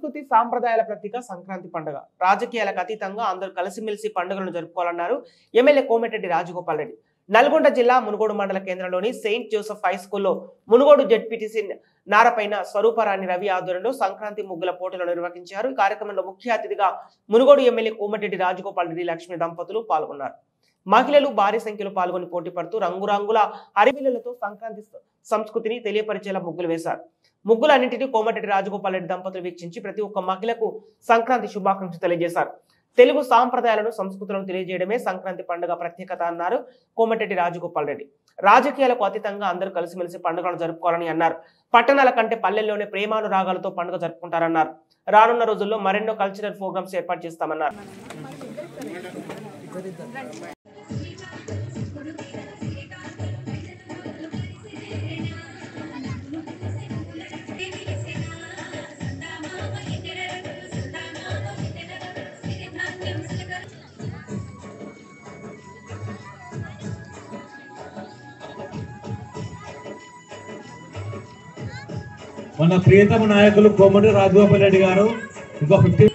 సంస్కృతి సాంప్రదాయాల ప్రతీక సంక్రాంతి పండుగ. రాజకీయాలకు అతీతంగా అందరూ కలిసిమెలిసి పండుగలను జరుపుకోవాలన్నారు ఎమ్మెల్యే కోమటిరెడ్డి రాజగోపాల్ రెడ్డి. నల్గొండ జిల్లా మునుగోడు మండల కేంద్రంలోని సెయింట్ జోసెఫ్ హై స్కూల్లో మునుగోడు జెడ్పీటీసీ నారపైన స్వరూపరాణి రవి ఆధ్వర్యంలో సంక్రాంతి ముగ్గుల పోటీలు నిర్వహించారు. ఈ కార్యక్రమంలో ముఖ్య అతిథిగా మునుగోడు ఎమ్మెల్యే కోమటిరెడ్డి రాజగోపాల్ రెడ్డి లక్ష్మి దంపతులు పాల్గొన్నారు. మహిళలు భారీ సంఖ్యలో పాల్గొని పోటీ పడుతూ రంగురంగుల హరివిల్లులతో సంక్రాంతి సంస్కృతిని తెలియపరిచేలా ముగ్గులు వేశారు. ముగ్గులన్నింటినీ కోమటిరెడ్డి రాజగోపాల్ రెడ్డి దంపతులు వీక్షించి ప్రతి ఒక్క మహిళకు సంక్రాంతి శుభాకాంక్షలు తెలియజేశారు. తెలుగు సాంప్రదాయాలను సంస్కృతులను తెలియజేయడమే సంక్రాంతి పండుగ ప్రత్యేకత అన్నారు కోమటిరెడ్డి రాజగోపాల్ రెడ్డి. రాజకీయాలకు అతీతంగా అందరూ కలిసిమెలిసి పండుగను జరుపుకోవాలని అన్నారు. పట్టణాల కంటే పల్లెల్లోనే ప్రేమానురాగాలతో పండుగ జరుపుకుంటారన్నారు. రానున్న రోజుల్లో మరెన్నో కల్చరల్ ప్రోగ్రామ్స్ ఏర్పాటు చేస్తామన్నారు. మన ప్రియతమ నాయకులు కోమటిరెడ్డి రాజగోపాల్ రెడ్డి గారు ఇంకో 50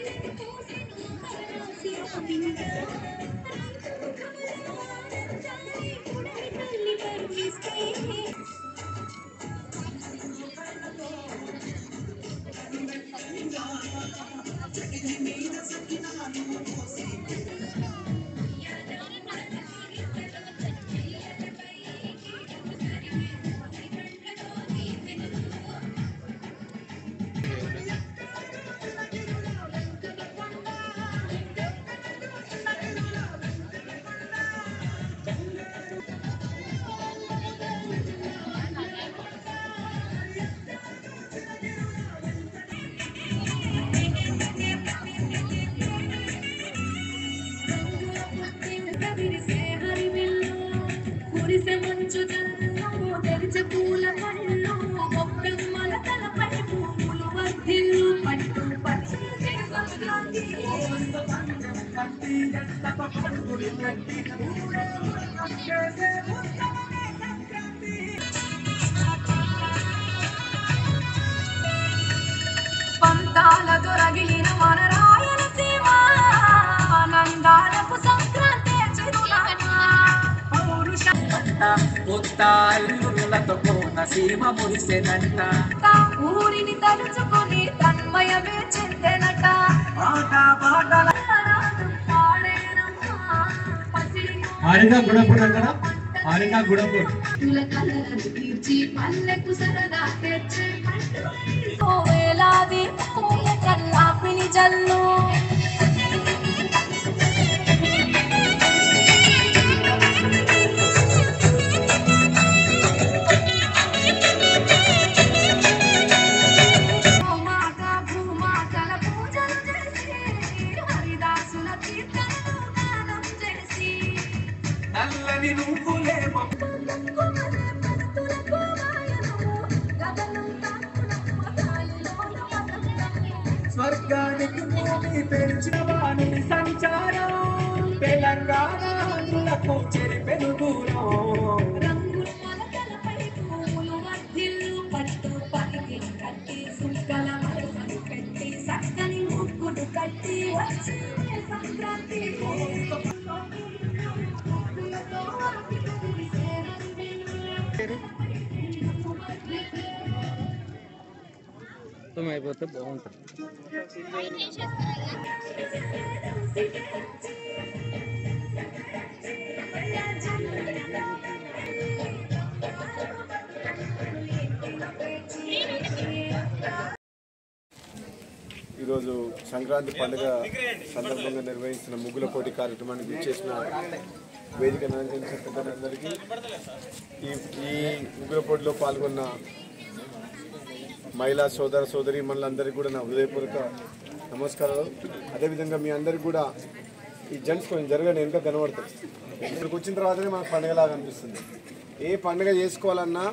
పంతాలతో రగిలిన మన రాయలసీమ ఆనందాలకు సంక్రాంతి ఊరిని తలుచుకొని తన్మయమే చెందెనట. తీర్చి పల్లెకు సరదా తెచ్చే వేలాది పూల కల్లాపిని జల్లు స్వర్గానికి భూమి పెంచిన వాణి సంచారం తెలంగాణకు చెరిపెను దూరం రంగుల మలకలపై పూలు వర్ధిల్లు పట్టు పలికి కట్టి సుక్కల మరసలు పెట్టి చక్కని ముగ్గులు కట్టి వచ్చే సంక్రాంతి అయిపోతే బాగుంటుంది. ఈరోజు సంక్రాంతి పండుగ సందర్భంగా నిర్వహిస్తున్న ముగ్గుల పోటీ కార్యక్రమానికి ఇచ్చేసిన వేదిక అందరికీ ఈ ముగ్గుల పోటీలో పాల్గొన్న మహిళా సోదర సోదరి మనందరికీ కూడా నా హృదయపూర్వక నమస్కారాలు. అదేవిధంగా మీ అందరికీ కూడా ఈ జెంట్స్ కొంచెం జరగని వెనుక కనబడుతుంది. ఇక్కడికి వచ్చిన తర్వాతనే మనకు పండుగలాగా అనిపిస్తుంది. ఏ పండుగ చేసుకోవాలన్నా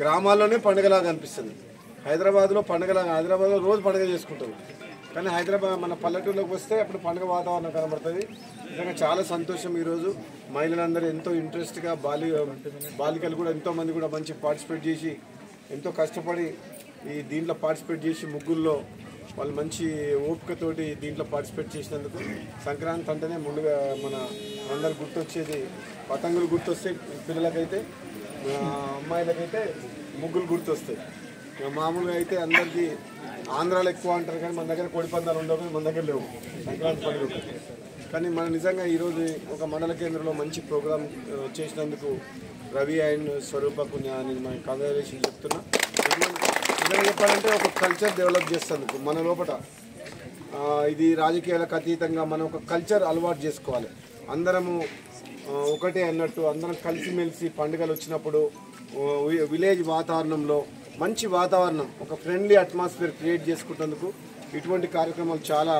గ్రామాల్లోనే పండుగలాగా అనిపిస్తుంది. హైదరాబాద్లో రోజు పండుగ చేసుకుంటారు, కానీ హైదరాబాద్ మన పల్లెటూరులోకి వస్తే అప్పుడు పండుగ వాతావరణం కనబడుతుంది. నిజంగా చాలా సంతోషం. ఈరోజు మహిళలందరూ ఎంతో ఇంట్రెస్ట్గా బాలికలు కూడా ఎంతోమంది కూడా మంచి పార్టిసిపేట్ చేసి ఎంతో కష్టపడి ఈ దీంట్లో పార్టిసిపేట్ చేసి ముగ్గుల్లో వాళ్ళు మంచి ఓపికతోటి దీంట్లో పార్టిసిపేట్ చేసినందుకు. సంక్రాంతి అంటేనే ముందుగా మన అందరు గుర్తొచ్చేది పతంగులు గుర్తొస్తాయి పిల్లలకైతే, అమ్మాయిలకైతే ముగ్గులు గుర్తొస్తాయి. మామూలుగా అయితే అందరికీ ఆంధ్రాలో ఎక్కువ అంటారు కానీ మన దగ్గర కోడి పందాలు ఉండవు, మన దగ్గర లేవు సంక్రాంతి పండుగ. కానీ మన నిజంగా ఈరోజు ఒక మండల కేంద్రంలో మంచి ప్రోగ్రాం చేసినందుకు రవి అండ్ స్వరూపకు నేను మన కంగ్రాచులేషన్ చెప్తున్నా. నిజంగా చెప్పాలంటే ఒక కల్చర్ డెవలప్ చేసేందుకు మన లోపల ఇది రాజకీయాలకు అతీతంగా మనం ఒక కల్చర్ అలవాటు చేసుకోవాలి. అందరము ఒకటే అన్నట్టు అందరం కలిసిమెలిసి పండుగలు వచ్చినప్పుడు విలేజ్ వాతావరణంలో మంచి వాతావరణం, ఒక ఫ్రెండ్లీ అట్మాస్ఫియర్ క్రియేట్ చేసుకుంటేందుకు ఇటువంటి కార్యక్రమాలు చాలా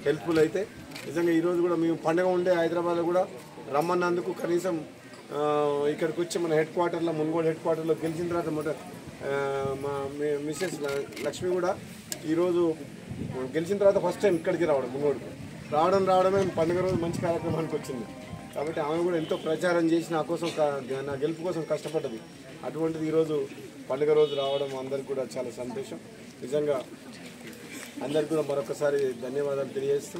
హెల్ప్ఫుల్ అయితే. నిజంగా ఈరోజు కూడా మేము పండుగ ఉండే హైదరాబాద్లో కూడా రమ్మన్నందుకు కనీసం ఇక్కడికి వచ్చి మన హెడ్ క్వార్టర్లో మున్గోడు హెడ్ క్వార్టర్లో గెలిచిన తర్వాత మా మిస్సెస్ లక్ష్మి కూడా ఈరోజు గెలిచిన తర్వాత ఫస్ట్ టైం ఇక్కడికి రావడం మున్గోడుకు రావడమే పండుగ రోజు మంచి కార్యక్రమానికి వచ్చింది. కాబట్టి ఆమె కూడా ఎంతో ప్రచారం చేసి నా కోసం నా గెలుపు కోసం కష్టపడ్డది. అటువంటిది ఈరోజు పండుగ రోజు రావడం అందరికి కూడా చాలా సంతోషం. నిజంగా అందరికి కూడా మరొకసారి ధన్యవాదాలు తెలియజేస్తూ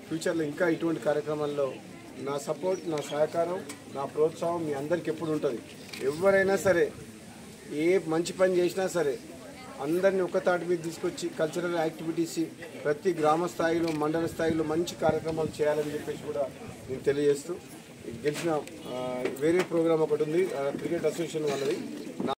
ఫ్యూచర్లో ఇంకా ఇటువంటి కార్యక్రమాల్లో నా సపోర్ట్, నా సహకారం, నా ప్రోత్సాహం మీ అందరికి ఎప్పుడు ఉంటుంది. ఎవరైనా సరే ఏ మంచి పని చేసినా సరే అందరినీ ఒక్క తాటి మీద తీసుకొచ్చి కల్చరల్ యాక్టివిటీస్ ప్రతి గ్రామ స్థాయిలో మండల స్థాయిలో మంచి కార్యక్రమాలు చేయాలని చెప్పేసి కూడా నేను తెలియజేస్తూ గెలిచిన వేరే ప్రోగ్రాం ఒకటి ఉంది క్రికెట్ అసోసియేషన్ వాళ్ళది,